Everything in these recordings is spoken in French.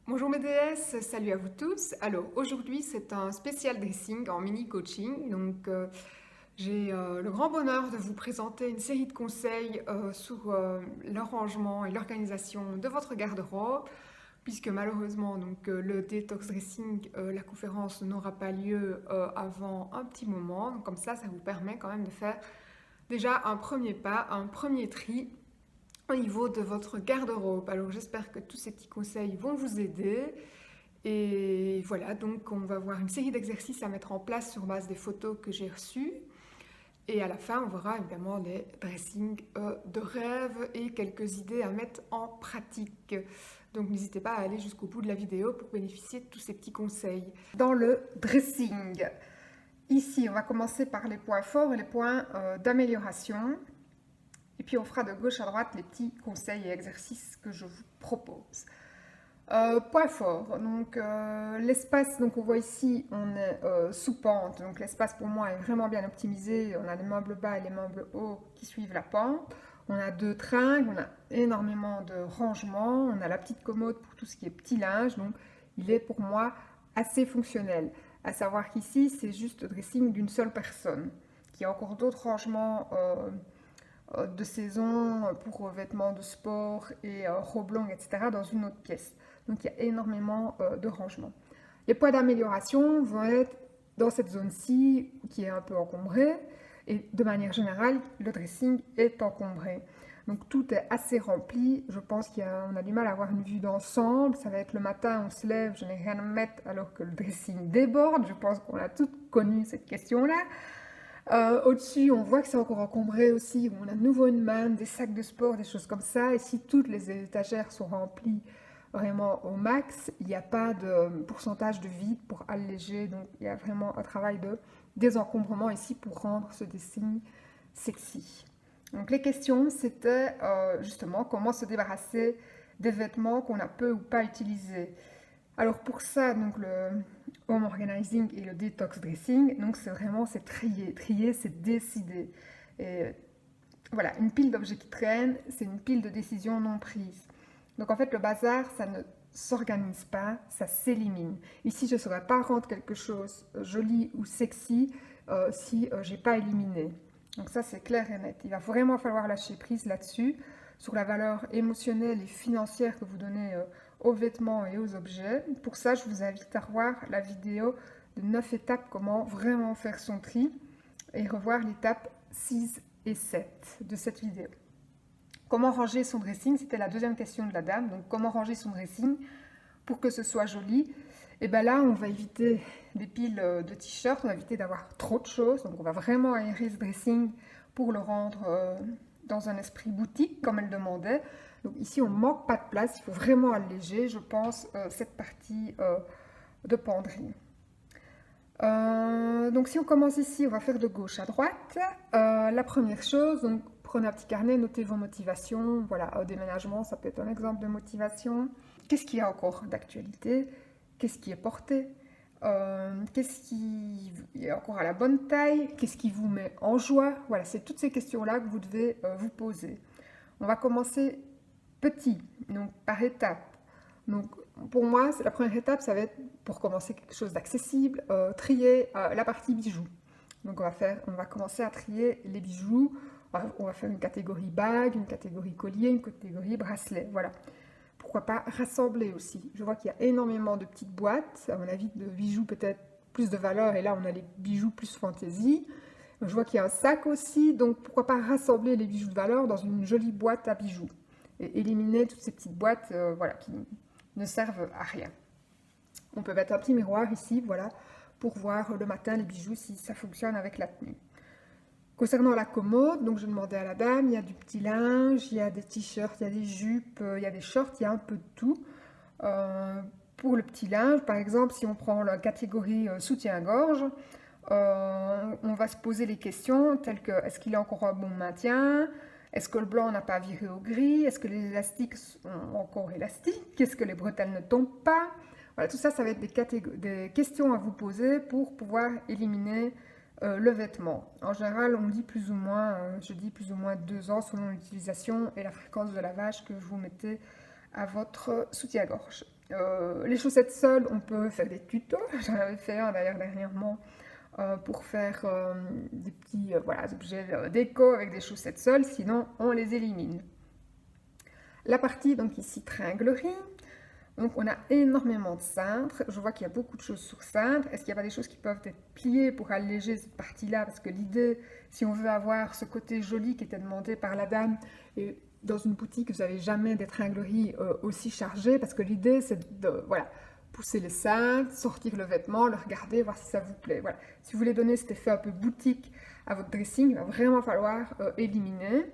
Bonjour mes déesses, salut à vous tous. Alors aujourd'hui c'est un spécial dressing en mini coaching. J'ai le grand bonheur de vous présenter une série de conseils sur l'arrangement et l'organisation de votre garde-robe. Puisque malheureusement le détox dressing, la conférence n'aura pas lieu avant un petit moment. Donc comme ça vous permet quand même de faire déjà un premier pas, un premier tri au niveau de votre garde-robe. Alors j'espère que tous ces petits conseils vont vous aider. Et voilà, donc on va voir une série d'exercices à mettre en place sur base des photos que j'ai reçues. Et à la fin, on verra évidemment les dressings de rêve et quelques idées à mettre en pratique. Donc n'hésitez pas à aller jusqu'au bout de la vidéo pour bénéficier de tous ces petits conseils. Dans le dressing, ici on va commencer par les points forts et les points d'amélioration. Et puis on fera de gauche à droite les petits conseils et exercices que je vous propose. Point fort, l'espace, on voit ici, on est sous pente, donc l'espace pour moi est vraiment bien optimisé. On a les meubles bas et les meubles hauts qui suivent la pente. On a deux tringles, on a énormément de rangements, on a la petite commode pour tout ce qui est petit linge, donc il est pour moi assez fonctionnel. À savoir qu'ici, c'est juste le dressing d'une seule personne, qui a encore d'autres rangements de saison pour vêtements de sport et robes longues, etc. dans une autre pièce. Donc il y a énormément de rangements. Les points d'amélioration vont être dans cette zone-ci qui est un peu encombrée et de manière générale, le dressing est encombré. Donc tout est assez rempli. Je pense qu'on a du mal à avoir une vue d'ensemble. Ça va être le matin, on se lève, je n'ai rien à mettre alors que le dressing déborde. Je pense qu'on a toutes connu cette question-là. Au-dessus, on voit que c'est encore encombré aussi. On a de nouveau une manne, des sacs de sport, des choses comme ça. Et si toutes les étagères sont remplies vraiment au max, il n'y a pas de pourcentage de vide pour alléger. Donc, il y a vraiment un travail de désencombrement ici pour rendre ce dessin sexy. Donc, les questions, c'était justement comment se débarrasser des vêtements qu'on a peu ou pas utilisés. Alors pour ça, le home organizing et le detox dressing, c'est trier. Trier, c'est décider. Et voilà, une pile d'objets qui traînent, c'est une pile de décisions non prises. Donc en fait, le bazar, ça ne s'organise pas, ça s'élimine. Ici, je ne saurais pas rendre quelque chose joli ou sexy si je n'ai pas éliminé. Donc ça, c'est clair et net. Il va vraiment falloir lâcher prise là-dessus, sur la valeur émotionnelle et financière que vous donnez aux vêtements et aux objets. Pour ça, je vous invite à revoir la vidéo de 9 étapes, comment vraiment faire son tri, et revoir l'étape 6 et 7 de cette vidéo. Comment ranger son dressing? C'était la deuxième question de la dame. Donc, comment ranger son dressing pour que ce soit joli? Et bien là, on va éviter des piles de t-shirts, on va éviter d'avoir trop de choses. Donc, on va vraiment aérer ce dressing pour le rendre dans un esprit boutique, comme elle demandait. Donc ici, on ne manque pas de place, il faut vraiment alléger, je pense, cette partie de penderie. Donc si on commence ici, on va faire de gauche à droite. La première chose, donc prenez un petit carnet, notez vos motivations. Voilà, au déménagement, ça peut être un exemple de motivation. Qu'est-ce qui est encore d'actualité? Qu'est-ce qui est porté? Qu'est-ce qui est encore à la bonne taille? Qu'est-ce qui vous met en joie? Voilà, c'est toutes ces questions-là que vous devez vous poser. On va commencer petit, donc par étapes. Donc pour moi, la première étape, ça va être pour commencer quelque chose d'accessible, trier la partie bijoux. Donc on va commencer à trier les bijoux. On va faire une catégorie bague, une catégorie collier, une catégorie bracelet. Voilà. Pourquoi pas rassembler aussi. Je vois qu'il y a énormément de petites boîtes, à mon avis, de bijoux peut-être plus de valeur. Et là, on a les bijoux plus fantaisie. Je vois qu'il y a un sac aussi, donc pourquoi pas rassembler les bijoux de valeur dans une jolie boîte à bijoux et éliminer toutes ces petites boîtes voilà, qui ne servent à rien. On peut mettre un petit miroir ici, voilà, pour voir le matin les bijoux si ça fonctionne avec la tenue. Concernant la commode, donc je demandais à la dame, il y a du petit linge, il y a des t-shirts, il y a des jupes, il y a des shorts, il y a un peu de tout. Pour le petit linge, par exemple, si on prend la catégorie soutien-gorge, on va se poser les questions telles que est-ce qu'il est encore un bon maintien? Est-ce que le blanc n'a pas viré au gris? Est-ce que les élastiques sont encore élastiques? Est-ce que les bretelles ne tombent pas? Voilà, tout ça, ça va être des questions à vous poser pour pouvoir éliminer le vêtement. En général, on dit plus ou moins, je dis plus ou moins 2 ans selon l'utilisation et la fréquence de lavage que vous mettez à votre soutien-gorge. Les chaussettes seules, on peut faire des tutos. J'en avais fait un d'ailleurs dernièrement pour faire des petits voilà, objets déco avec des chaussettes seules, sinon on les élimine. La partie donc ici tringlerie, donc on a énormément de cintres, je vois qu'il y a beaucoup de choses sur cintre. Est-ce qu'il n'y a pas des choses qui peuvent être pliées pour alléger cette partie-là? Parce que l'idée, si on veut avoir ce côté joli qui était demandé par la dame, et dans une boutique, vous n'avez jamais des tringleries aussi chargées, parce que l'idée c'est de voilà, pousser les cintres, sortir le vêtement, le regarder, voir si ça vous plaît. Voilà. Si vous voulez donner cet effet un peu boutique à votre dressing, il va vraiment falloir éliminer.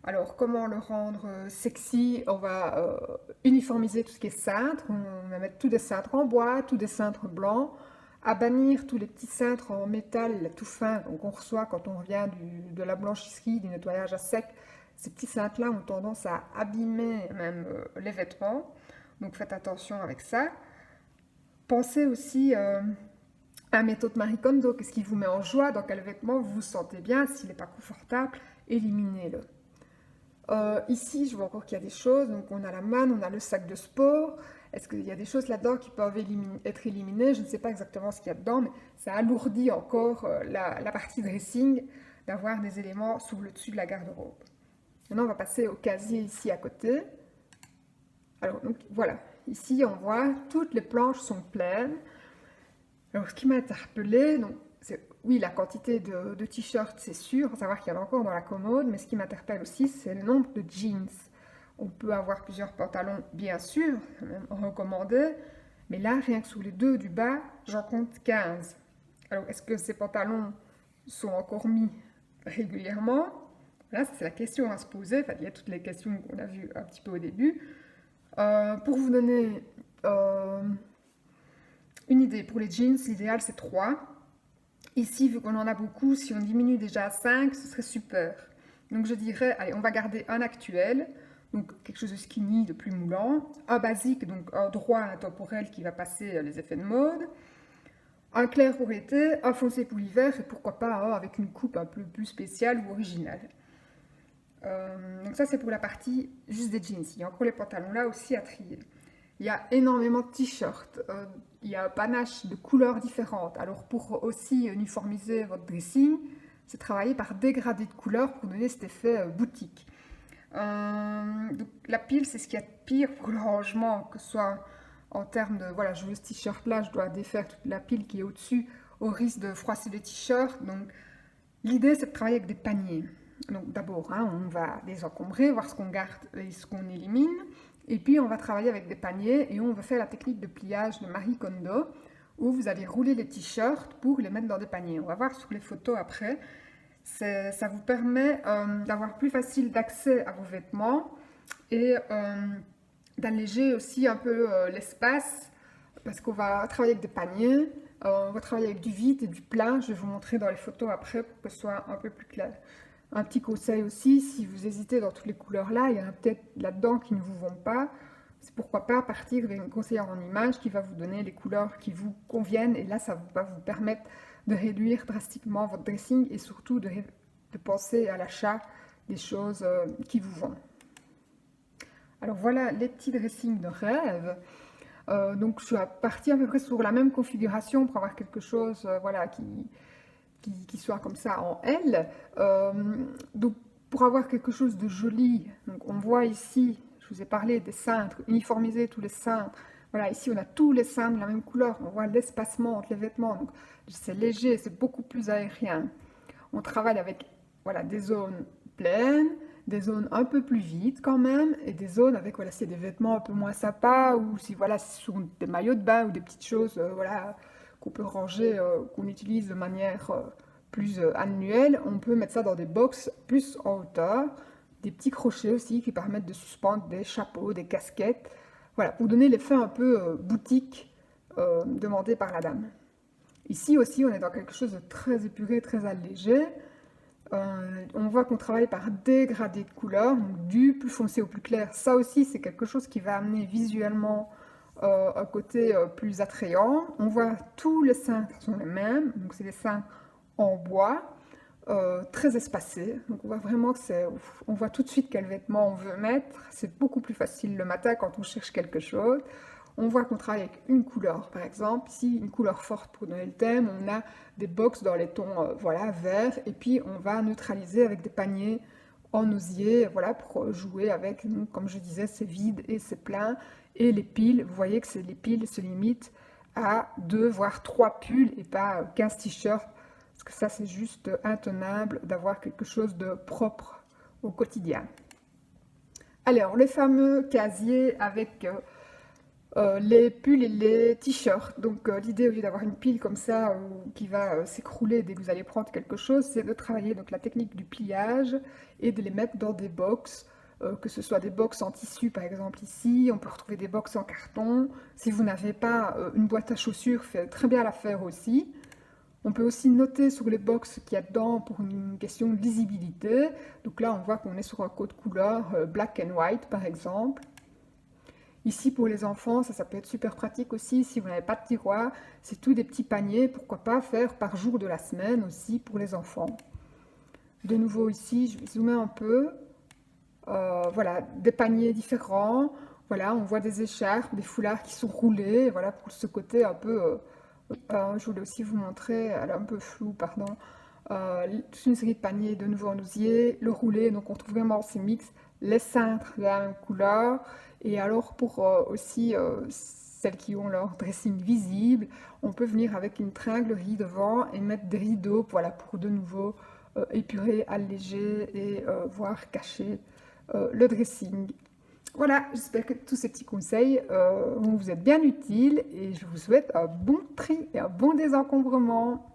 Alors, comment le rendre sexy? On va uniformiser tout ce qui est cintre. On va mettre tous des cintres en bois, tous des cintres blancs, à bannir tous les petits cintres en métal tout fin qu'on reçoit quand on revient de la blanchisserie, du nettoyage à sec. Ces petits cintres-là ont tendance à abîmer même les vêtements. Donc, faites attention avec ça. Pensez aussi à la méthode Marie Kondo. Qu'est-ce qui vous met en joie? Dans quel vêtement vous vous sentez bien? S'il n'est pas confortable, éliminez-le. Ici, je vois encore qu'il y a des choses. Donc, on a la manne, on a le sac de sport. Est-ce qu'il y a des choses là-dedans qui peuvent être éliminées? Je ne sais pas exactement ce qu'il y a dedans, mais ça alourdit encore la partie dressing d'avoir des éléments sur le dessus de la garde-robe. Maintenant, on va passer au casier ici à côté. Alors, donc, voilà. Ici, on voit toutes les planches sont pleines. Alors, ce qui m'a interpellée, donc, c'est oui, la quantité de t-shirts, c'est sûr, à savoir qu'il y en a encore dans la commode, mais ce qui m'interpelle aussi, c'est le nombre de jeans. On peut avoir plusieurs pantalons, bien sûr, même recommandés, mais là, rien que sur les deux du bas, j'en compte 15. Alors, est-ce que ces pantalons sont encore mis régulièrement? Là, c'est la question à se poser. Enfin, il y a toutes les questions qu'on a vues un petit peu au début. Pour vous donner une idée, pour les jeans, l'idéal c'est 3. Ici, vu qu'on en a beaucoup, si on diminue déjà à 5, ce serait super. Donc je dirais, allez, on va garder un actuel, donc quelque chose de skinny, de plus moulant, un basique, donc un droit intemporel qui va passer les effets de mode, un clair pour l'été, un foncé pour l'hiver, et pourquoi pas avec une coupe un peu plus spéciale ou originale. Donc ça c'est pour la partie juste des jeans. Il y a encore les pantalons là aussi à trier. Il y a énormément de t-shirts, il y a un panache de couleurs différentes. Alors pour aussi uniformiser votre dressing, c'est travailler par dégradé de couleurs pour donner cet effet boutique. Donc la pile, c'est ce qu'il y a de pire pour le rangement, que ce soit en termes de, voilà, je veux ce t-shirt là, je dois défaire toute la pile qui est au-dessus au risque de froisser les t-shirts. Donc l'idée c'est de travailler avec des paniers. Donc d'abord, on va désencombrer, voir ce qu'on garde et ce qu'on élimine. Et puis on va travailler avec des paniers et on va faire la technique de pliage de Marie Kondo où vous allez rouler les t-shirts pour les mettre dans des paniers. On va voir sur les photos après. Ça vous permet d'avoir plus facile d'accès à vos vêtements et d'alléger aussi un peu l'espace parce qu'on va travailler avec des paniers, on va travailler avec du vide et du plein. Je vais vous montrer dans les photos après pour que ce soit un peu plus clair. Un petit conseil aussi, si vous hésitez dans toutes les couleurs là, il y en a peut-être là-dedans qui ne vous vont pas, c'est pourquoi pas partir vers une conseillère en images qui va vous donner les couleurs qui vous conviennent et là ça va vous permettre de réduire drastiquement votre dressing et surtout de penser à l'achat des choses qui vous vont. Alors voilà les petits dressings de rêve. Donc je suis partie à peu près sur la même configuration pour avoir quelque chose voilà, qui soit comme ça en L. Donc pour avoir quelque chose de joli, donc on voit ici, je vous ai parlé des cintres, uniformiser tous les cintres. Voilà, ici on a tous les cintres de la même couleur, on voit l'espacement entre les vêtements, donc c'est léger, c'est beaucoup plus aérien. On travaille avec voilà, des zones pleines, des zones un peu plus vides quand même, et des zones avec, voilà, c'est des vêtements un peu moins sympas, ou si voilà, ce sont des maillots de bain ou des petites choses, voilà, qu'on peut ranger, qu'on utilise de manière plus annuelle, on peut mettre ça dans des box plus en hauteur, des petits crochets aussi qui permettent de suspendre des chapeaux, des casquettes, voilà, pour donner l'effet un peu boutique demandé par la dame. Ici aussi, on est dans quelque chose de très épuré, très allégé. On voit qu'on travaille par dégradé de couleurs, donc du plus foncé au plus clair. Ça aussi, c'est quelque chose qui va amener visuellement un côté plus attrayant. On voit tous les cintres sont les mêmes, donc c'est des cintres en bois, très espacés. Donc on voit vraiment que on voit tout de suite quel vêtement on veut mettre. C'est beaucoup plus facile le matin quand on cherche quelque chose. On voit qu'on travaille avec une couleur, par exemple. Ici, une couleur forte pour donner le thème. On a des box dans les tons voilà, verts. Et puis, on va neutraliser avec des paniers en osier, voilà, pour jouer avec, donc, comme je disais, c'est vide et c'est plein. Et les piles, vous voyez que les piles se limitent à 2 voire 3 pulls et pas 15 t-shirts. Parce que ça, c'est juste intenable d'avoir quelque chose de propre au quotidien. Alors, le fameux casier avec les pulls et les t-shirts. Donc l'idée, au lieu d'avoir une pile comme ça qui va s'écrouler dès que vous allez prendre quelque chose, c'est de travailler donc la technique du pliage et de les mettre dans des box, que ce soit des box en tissu par exemple ici, on peut retrouver des box en carton. Si vous n'avez pas une boîte à chaussures, fait très bien l'affaire aussi. On peut aussi noter sur les box qu'il y a dedans pour une question de lisibilité. Donc là, on voit qu'on est sur un code couleur black and white par exemple. Ici, pour les enfants, ça peut être super pratique aussi. Si vous n'avez pas de tiroir, c'est tout des petits paniers. Pourquoi pas faire par jour de la semaine aussi pour les enfants. De nouveau ici, je vais zoomer un peu. Voilà, des paniers différents. Voilà, on voit des écharpes, des foulards qui sont roulés. Voilà, pour ce côté un peu... je voulais aussi vous montrer, elle est un peu floue, pardon. Toute une série de paniers de nouveau en osier, le roulé, donc on trouve vraiment ces mix, les cintres de la même couleur, et alors pour aussi celles qui ont leur dressing visible, on peut venir avec une tringlerie devant et mettre des rideaux, voilà, pour de nouveau épurer, alléger et voir cacher le dressing. Voilà, j'espère que tous ces petits conseils vont vous être bien utiles et je vous souhaite un bon tri et un bon désencombrement.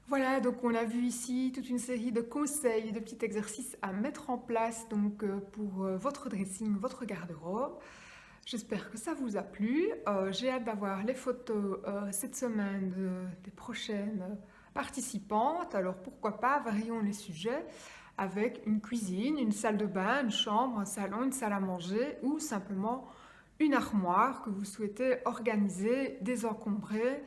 Voilà, donc on a vu ici toute une série de conseils, de petits exercices à mettre en place donc, pour votre dressing, votre garde-robe. J'espère que ça vous a plu. J'ai hâte d'avoir les photos cette semaine des prochaines participantes. Alors pourquoi pas, varions les sujets avec une cuisine, une salle de bain, une chambre, un salon, une salle à manger ou simplement une armoire que vous souhaitez organiser, désencombrer.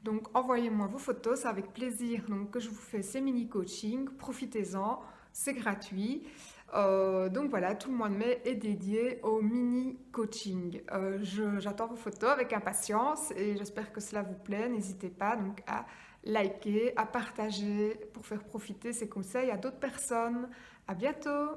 Donc envoyez-moi vos photos, c'est avec plaisir donc, que je vous fais ces mini-coachings. Profitez-en, c'est gratuit. Donc voilà, tout le mois de mai est dédié au mini-coaching. J'attends vos photos avec impatience et j'espère que cela vous plaît. N'hésitez pas donc à liker, à partager pour faire profiter ces conseils à d'autres personnes. À bientôt!